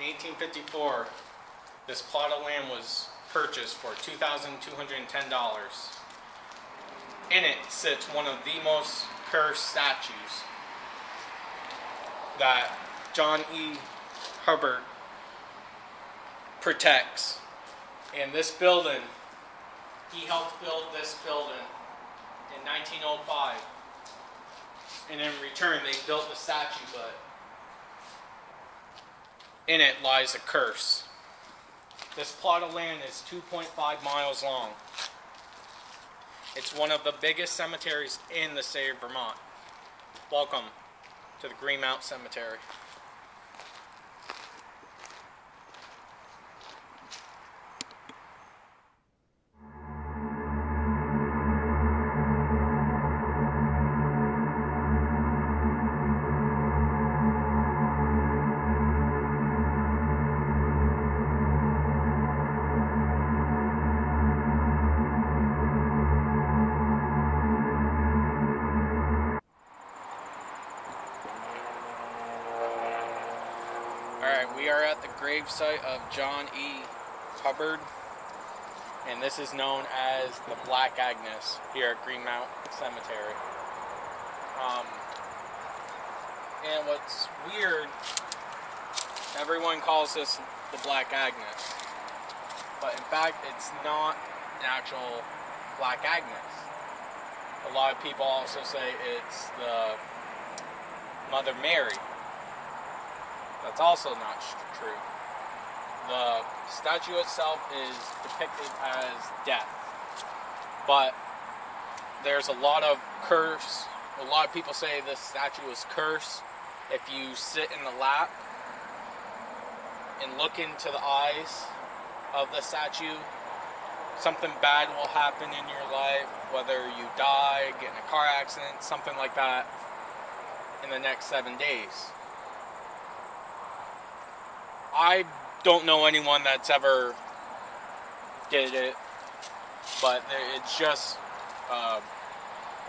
In 1854, this plot of land was purchased for $2,210. In it sits one of the most cursed statues that John E. Hubbard protects. And this building, he helped build this building in 1905. And in return, they built the statue, but in it lies a curse. This plot of land is 2.5 miles long. It's one of the biggest cemeteries in the state of Vermont. Welcome to the Greenmount Cemetery. Alright, we are at the gravesite of John E. Hubbard, and this is known as the Black Agnes here at Greenmount Cemetery. And what's weird, everyone calls this the Black Agnes, but in fact it's not an actual Black Agnes. A lot of people also say it's the Mother Mary. That's also not true. The statue itself is depicted as death, but there's a lot of curse. A lot of people say this statue is cursed. If you sit in the lap and look into the eyes of the statue, something bad will happen in your life, whether you die, get in a car accident, something like that, in the next 7 days. I don't know anyone that's ever did it, but it's just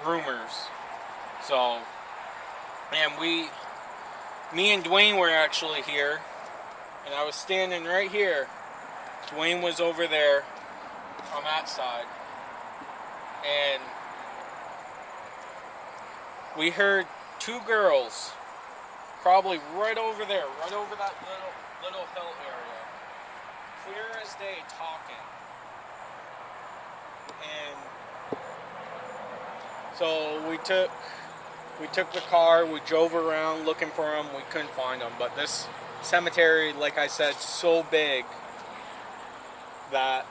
rumors. So, and me and Dwayne were actually here, and I was standing right here. Dwayne was over there on that side, and we heard two girls, probably right over there, right over that little hill area, clear as day, talking. And so we took the car, we drove around looking for them. We couldn't find them, but this cemetery, like I said, so big that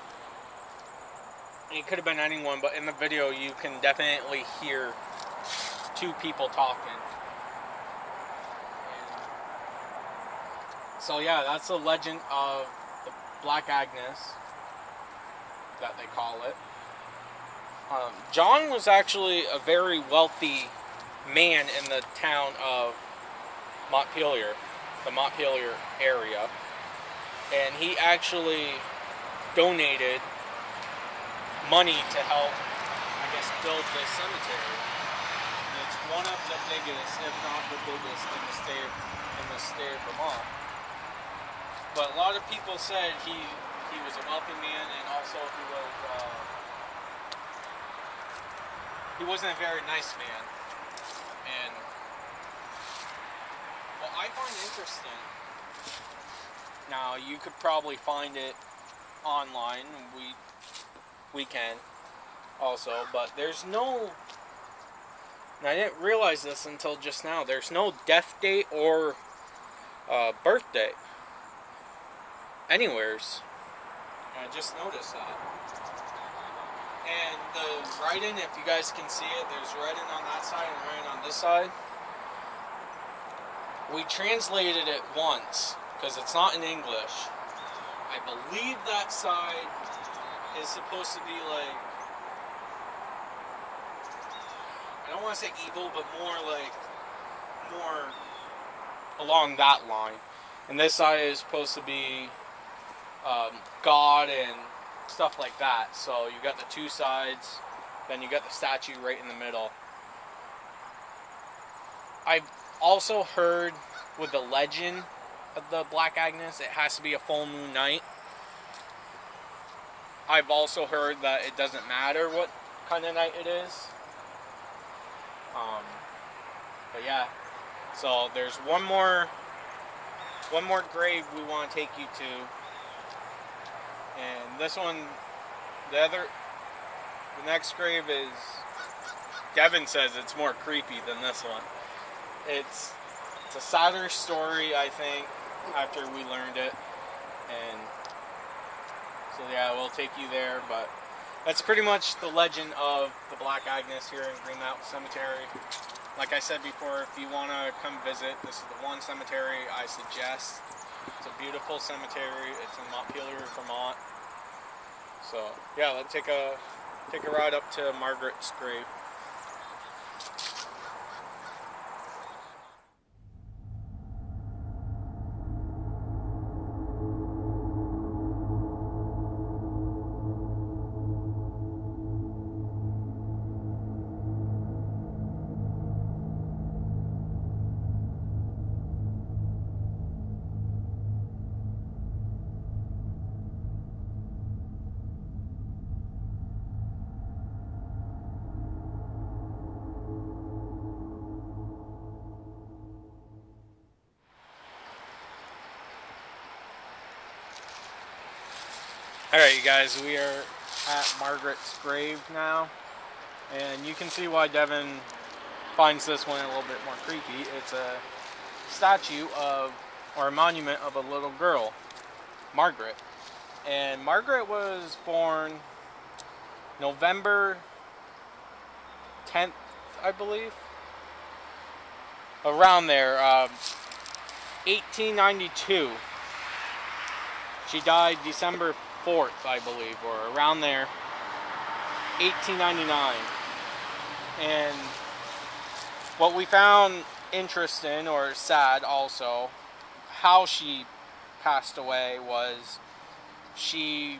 it could have been anyone, but in the video you can definitely hear two people talking. So yeah, that's the legend of the Black Agnes, that they call it. John was actually a very wealthy man in the town of Montpelier, the Montpelier area, and he actually donated money to help, I guess, build this cemetery. And it's one of the biggest, if not the biggest, in the state of Vermont. But a lot of people said he was a wealthy man, and also he wasn't a very nice man. And what I find interesting, now you could probably find it online, we can also, but there's no, and I didn't realize this until just now, there's no death date or birth date anywheres. I just noticed that. And the writing, if you guys can see it, there's writing on that side and writing on this side. We translated it once, because it's not in English. I believe that side is supposed to be like, I don't want to say evil, but more along that line. And this side is supposed to be God and stuff like that. So you got the two sides, then you got the statue right in the middle. I've also heard with the legend the Black Agnes, it has to be a full moon night. I've also heard that it doesn't matter what kind of night it is. But yeah, so there's one more grave we want to take you to, and this one, the next grave is, Devin says it's more creepy than this one. It's a sadder story, I think, after we learned it, and so yeah, we'll take you there. But that's pretty much the legend of the Black Agnes here in Green Mountain Cemetery. Like I said before, if you want to come visit, this is the one cemetery I suggest. It's a beautiful cemetery. It's in Montpelier, Vermont. So yeah, let's take a ride up to Margarets Grave. Alright, you guys, we are at Margaret's Grave now, and you can see why Devin finds this one a little bit more creepy. It's a statue of, or a monument of a little girl, Margaret. And Margaret was born November 10th, I believe. Around there, 1892. She died December 4th, I believe, or around there, 1899. And what we found interesting, or sad also, how she passed away was I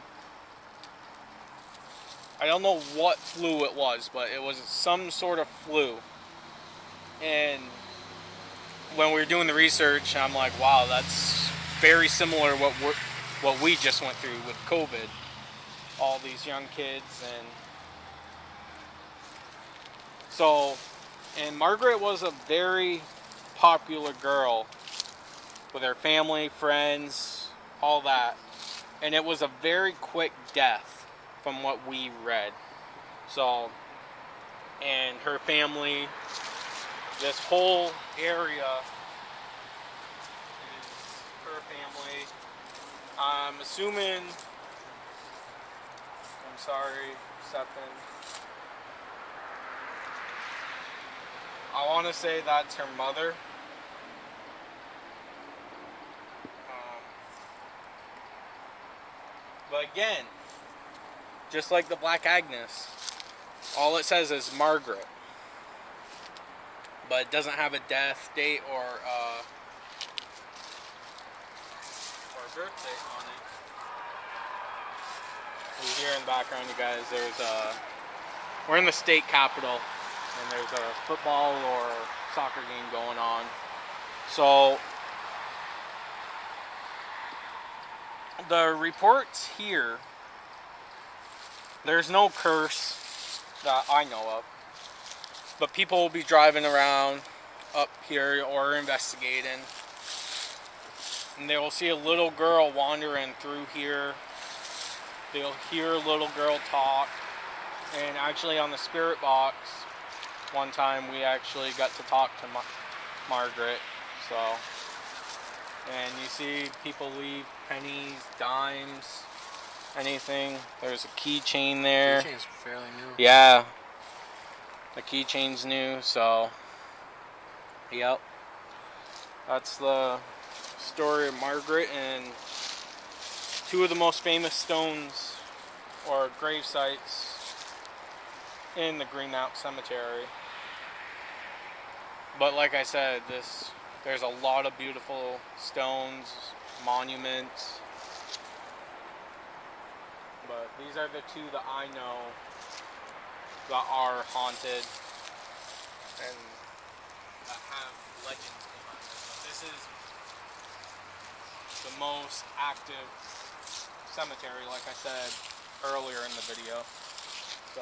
don't know what flu it was, but it was some sort of flu. And when we were doing the research, I'm like, wow, that's very similar to what we just went through with COVID. All these young kids, and Margaret was a very popular girl with her family, friends, all that. And it was a very quick death from what we read. So, and her family, this whole area is her family. I'm assuming, I'm sorry, Stephen. I want to say that's her mother. But again, just like the Black Agnes, all it says is Margaret. But it doesn't have a death date or a birthday on it. You hear in the background, you guys, we're in the state capitol, and there's a football or soccer game going on. So the reports here, there's no curse that I know of, but people will be driving around up here or investigating, and they will see a little girl wandering through here. They'll hear a little girl talk. And actually on the spirit box, one time we actually got to talk to Margaret. So, and you see people leave pennies, dimes, anything. There's a keychain there. Keychain's fairly new. Yeah. The keychain's new, so yep. That's the story of Margaret, and two of the most famous stones or grave sites in the Green Mountain Cemetery. But like I said, there's a lot of beautiful stones, monuments. But these are the two that I know that are haunted and that have legends behind them. But this is the most active cemetery, like I said earlier in the video. So,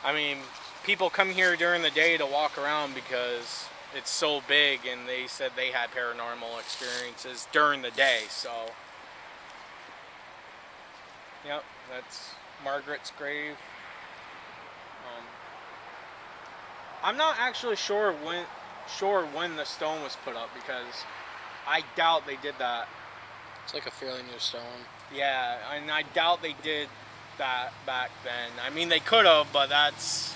I mean, people come here during the day to walk around because it's so big, and they said they had paranormal experiences during the day. So, yep, that's Margarets Grave. I'm not actually sure when the stone was put up, because I doubt they did that. It's like a fairly new stone. Yeah, and I doubt they did that back then. I mean, they could have, but that's...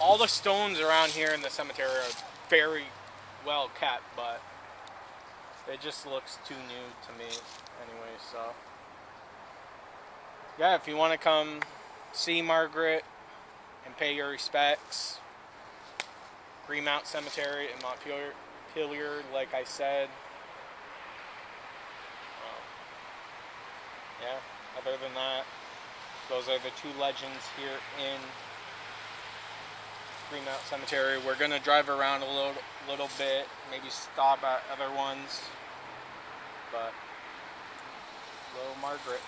all the stones around here in the cemetery are very well kept, but it just looks too new to me anyway, so... yeah, if you want to come see Margaret and pay your respects, Greenmount Cemetery in Montpelier, like I said. Yeah, other than that, those are the two legends here in Greenmount Cemetery. We're gonna drive around a little bit, maybe stop at other ones, but little Margaret.